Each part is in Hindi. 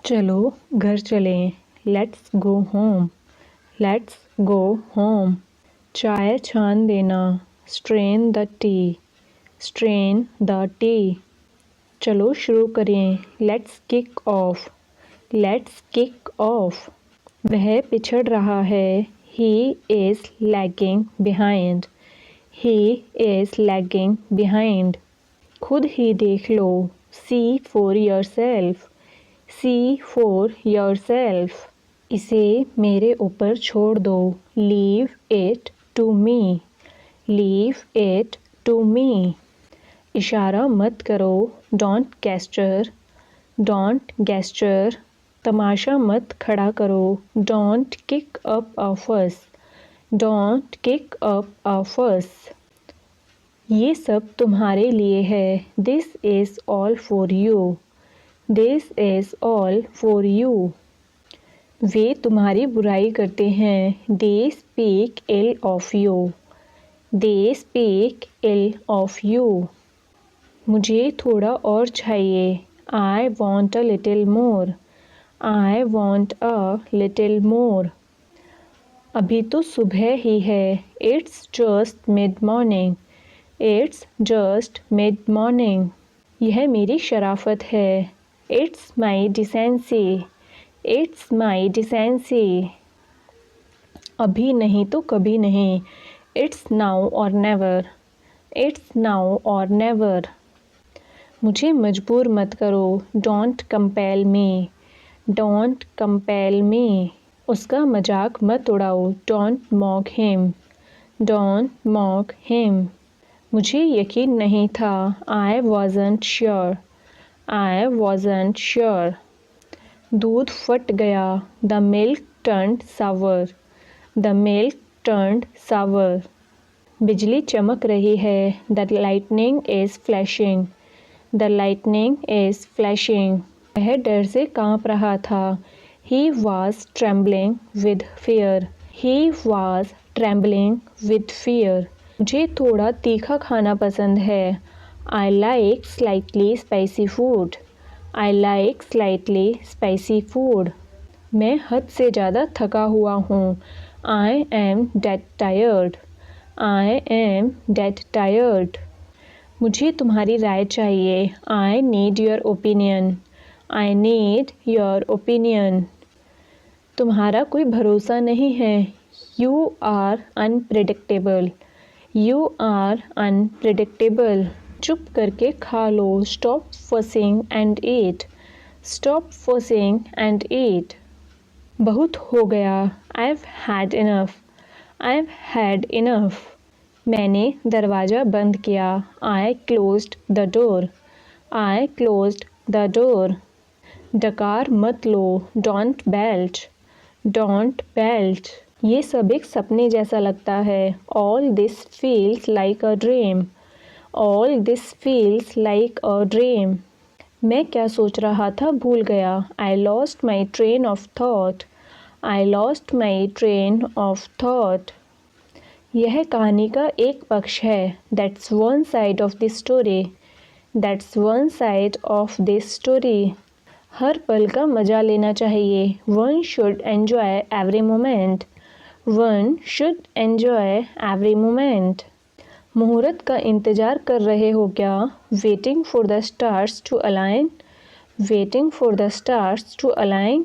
चलो घर चलें। Let's go home. Let's go home. चाय छान देना। Strain the tea. Strain the tea. चलो शुरू करें। Let's kick off. Let's kick off. वह पिछड़ रहा है। He is lagging behind. He is lagging behind. खुद ही देख लो। See for yourself. See for yourself. इसे मेरे ऊपर छोड़ दो। Leave it to me. Leave it to me. इशारा मत करो। Don't gesture. Don't gesture. तमाशा मत खड़ा करो। डोंट किक अप अ फस। डोंट किक अप अ फस। ये सब तुम्हारे लिए है। This is all for you. This is all for you. वे तुम्हारी बुराई करते हैं। They speak ill of you. They speak ill of you. मुझे थोड़ा और चाहिए। I want a little more. I want a little more. अभी तो सुबह ही है। It's just mid morning. It's just mid morning. यह मेरी शराफत है। It's my decency. It's my decency. अभी नहीं तो कभी नहीं। It's now or never. It's now or never. मुझे मजबूर मत करो। Don't compel me. Don't compel me. उसका मजाक मत उड़ाओ। Don't mock him. Don't mock him. मुझे यकीन नहीं था। I wasn't sure. I wasn't sure. दूध फट गया। The milk turned sour. The milk turned sour. बिजली चमक रही है। The lightning is flashing. The lightning is flashing. वह डर से कांप रहा था। He was trembling with fear. He was trembling with fear. मुझे थोड़ा तीखा खाना पसंद है। I like slightly spicy food. I like slightly spicy food. मैं हद से ज़्यादा थका हुआ हूँ। I am dead tired. I am dead tired. मुझे तुम्हारी राय चाहिए। I need your opinion. I need your opinion. तुम्हारा कोई भरोसा नहीं है। You are unpredictable. You are unpredictable. चुप करके खा लो। Stop fussing and eat. Stop fussing and ईट। बहुत हो गया। I've had enough. I've had enough. मैंने दरवाज़ा बंद किया। I closed the door. I closed the door. डकार मत लो। Don't belch. Don't belch. ये सब एक सपने जैसा लगता है। All this feels like a dream. All this feels like a dream. मैं क्या सोच रहा था भूल गया। I lost my train of thought. I lost my train of thought. यह कहानी का एक पक्ष है। That's one side of the story. That's one side of this story. हर पल का मज़ा लेना चाहिए। One should enjoy every moment. One should enjoy every moment. मुहूर्त का इंतज़ार कर रहे हो क्या? Waiting for the stars to align. Waiting for the stars to align.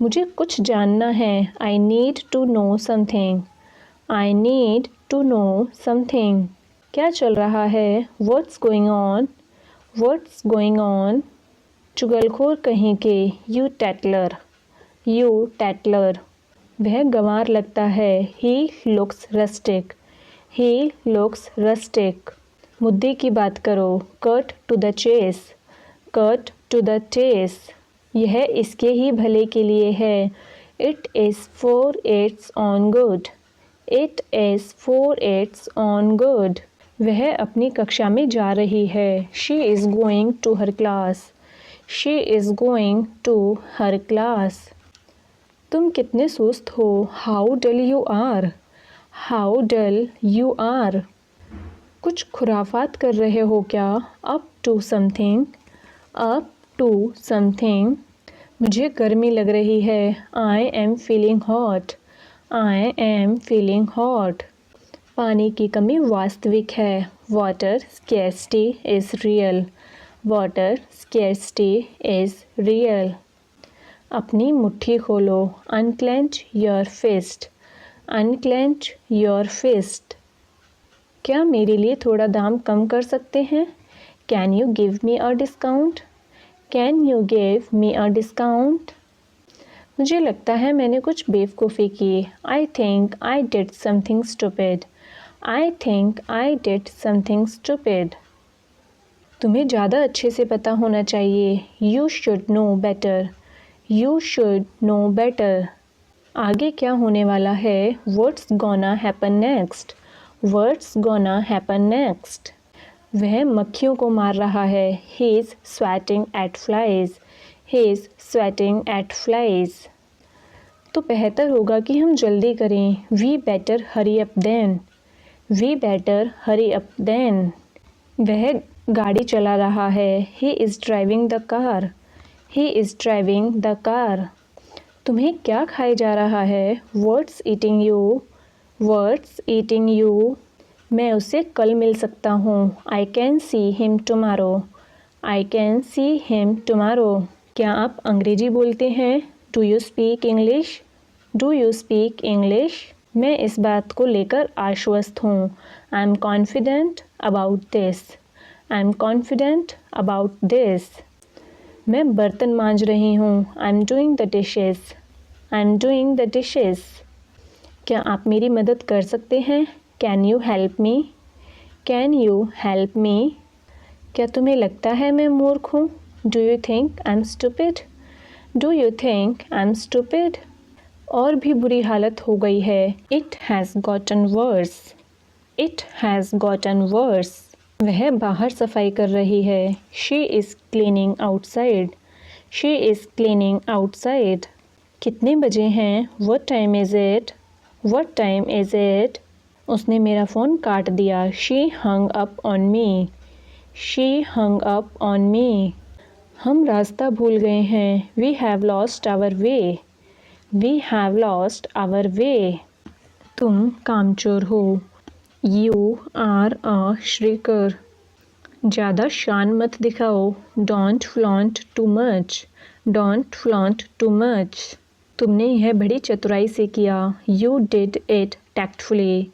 मुझे कुछ जानना है। I need to know something. I need to know something. क्या चल रहा है? What's going on? What's going on? चुगलखोर कहीं के। You tattler. You tattler. वह गंवार लगता है। He looks rustic. He looks rustic. मुद्दे की बात करो। Cut to the chase. Cut to the chase. यह इसके ही भले के लिए है। It is for its own good. It is for its own good. वह अपनी कक्षा में जा रही है। She is going to her class. She is going to her class. तुम कितने सुस्त हो। How dull you are. How dull you are. कुछ खुराफात कर रहे हो क्या? Up to something. Up to something. मुझे गर्मी लग रही है। I am feeling hot. I am feeling hot. पानी की कमी वास्तविक है। Water scarcity is real. Water scarcity is real. अपनी मुट्ठी खोलो। Unclench your fist. Unclench your fist. क्या मेरे लिए थोड़ा दाम कम कर सकते हैं? Can you give me a discount? Can you give me a discount? मुझे लगता है मैंने कुछ बेवकूफ़ी की। I think I did something stupid. I think I did something stupid. तुम्हें ज़्यादा अच्छे से पता होना चाहिए। You should know better. You should know better. आगे क्या होने वाला है? What's gonna happen next? What's gonna happen next? वह मक्खियों को मार रहा है। He is sweating at flies. He is sweating at flies. तो बेहतर होगा कि हम जल्दी करें। We better hurry up then. We better hurry up then. वह गाड़ी चला रहा है। He is driving the car. He is driving the car. तुम्हें क्या खाए जा रहा है? What's eating you? What's eating you? मैं उसे कल मिल सकता हूँ। I can see him tomorrow. I can see him tomorrow. क्या आप अंग्रेजी बोलते हैं? Do you speak English? Do you speak English? मैं इस बात को लेकर आश्वस्त हूँ। I am confident about this. I am confident about this. मैं बर्तन मांज रही हूँ। I am doing the dishes. I am doing the dishes. क्या आप मेरी मदद कर सकते हैं? Can you help me? Can you help me? क्या तुम्हें लगता है मैं मूर्ख हूँ? Do you think I am stupid? Do you think I am stupid? और भी बुरी हालत हो गई है। It has gotten worse. It has gotten worse. वह बाहर सफाई कर रही है। She is cleaning outside. She is cleaning outside. कितने बजे हैं? What time is it? What time is it? उसने मेरा फ़ोन काट दिया। She hung up on me. She hung up on me. हम रास्ता भूल गए हैं। We have lost our way. We have lost our way. तुम कामचोर हो। You are a shirker. ज़्यादा शान मत दिखाओ। Don't flaunt too much. Don't flaunt too much. तुमने यह बड़ी चतुराई से किया। You did it tactfully.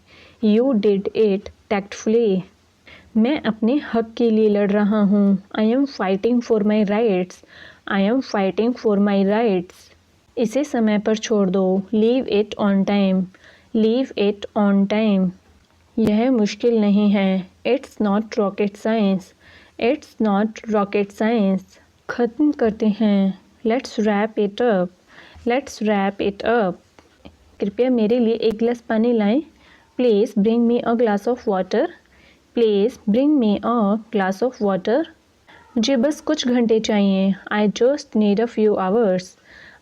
You did it tactfully. मैं अपने हक के लिए लड़ रहा हूँ। I am fighting for my rights. I am fighting for my rights. इसे समय पर छोड़ दो। Leave it on time. Leave it on time. यह मुश्किल नहीं है। It's not rocket science. It's not rocket science. ख़त्म करते हैं। Let's wrap it up. Let's wrap it up. कृपया मेरे लिए एक गिलास पानी लाएं। Please bring me a glass of water. Please bring me a glass of water. मुझे बस कुछ घंटे चाहिए। I just need a few hours.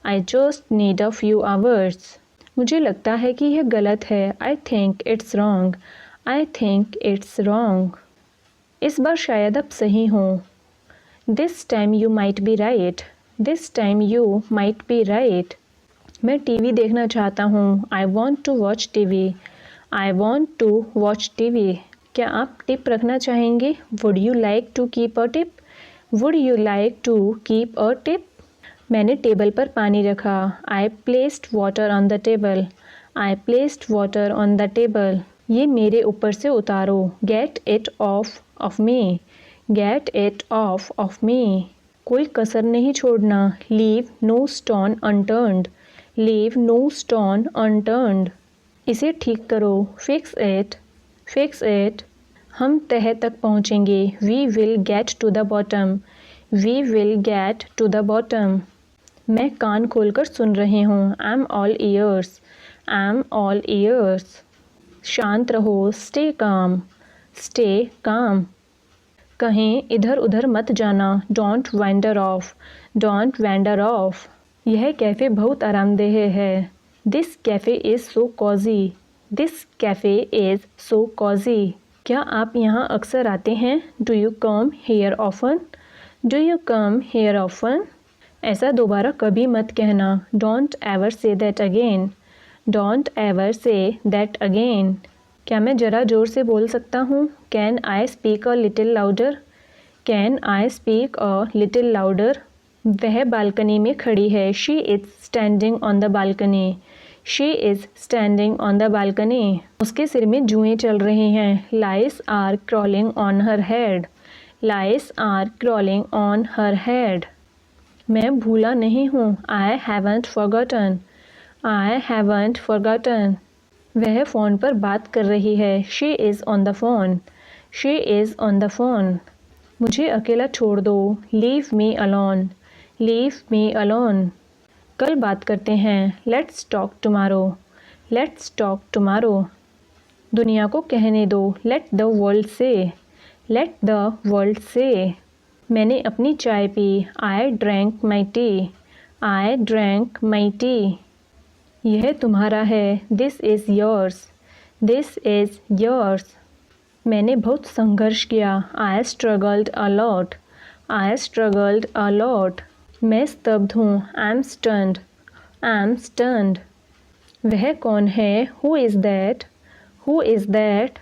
I just need a few hours. मुझे लगता है कि यह गलत है। I think it's wrong. I think it's wrong. इस बार शायद आप सही हों। This time you might be right. This time you might be right. मैं टीवी देखना चाहता हूँ। I want to watch TV. I want to watch TV. क्या आप टिप रखना चाहेंगे? Would you like to keep a tip? Would you like to keep a tip? मैंने टेबल पर पानी रखा। I placed water on the table. I placed water on the table. ये मेरे ऊपर से उतारो। Get it off off me. Get it off me. कोई कसर नहीं छोड़ना। Leave no stone unturned. Leave no stone unturned. इसे ठीक करो। Fix it. Fix it. हम तह तक पहुँचेंगे। We will get to the bottom. We will get to the bottom. मैं कान खोलकर सुन रही हूँ। I am all ears. I am all ears. शांत रहो। Stay calm. Stay calm. कहीं इधर उधर मत जाना। Don't wander off. Don't wander off. यह कैफ़े बहुत आरामदेह है। This cafe is so cosy. This cafe is so cosy. क्या आप यहाँ अक्सर आते हैं? Do you come here often? Do you come here often? ऐसा दोबारा कभी मत कहना। Don't ever say that again. Don't ever say that again. क्या मैं ज़रा ज़ोर से बोल सकता हूँ? Can I speak a little louder? Can I speak a little louder? वह बालकनी में खड़ी है। She is standing on the balcony. She is standing on the balcony. उसके सिर में जुएँ चल रही हैं। Lice are crawling on her head. Lice are crawling on her head. मैं भूला नहीं हूँ। I haven't forgotten. I haven't forgotten. वह फ़ोन पर बात कर रही है। She is on the phone. She is on the phone. मुझे अकेला छोड़ दो। Leave me alone. Leave me alone. कल बात करते हैं। Let's talk tomorrow. Let's talk tomorrow. दुनिया को कहने दो। लेट द वर्ल्ड से। लेट द वर्ल्ड से। मैंने अपनी चाय P. I drank my T. I drank my T. यह तुम्हारा है। This is yours. This is yours. मैंने बहुत संघर्ष किया। आई struggled a lot. I struggled a lot. मैं स्तब्ध हूँ। I M stunned. I am stunned. वह कौन है? Who is that? Who is that?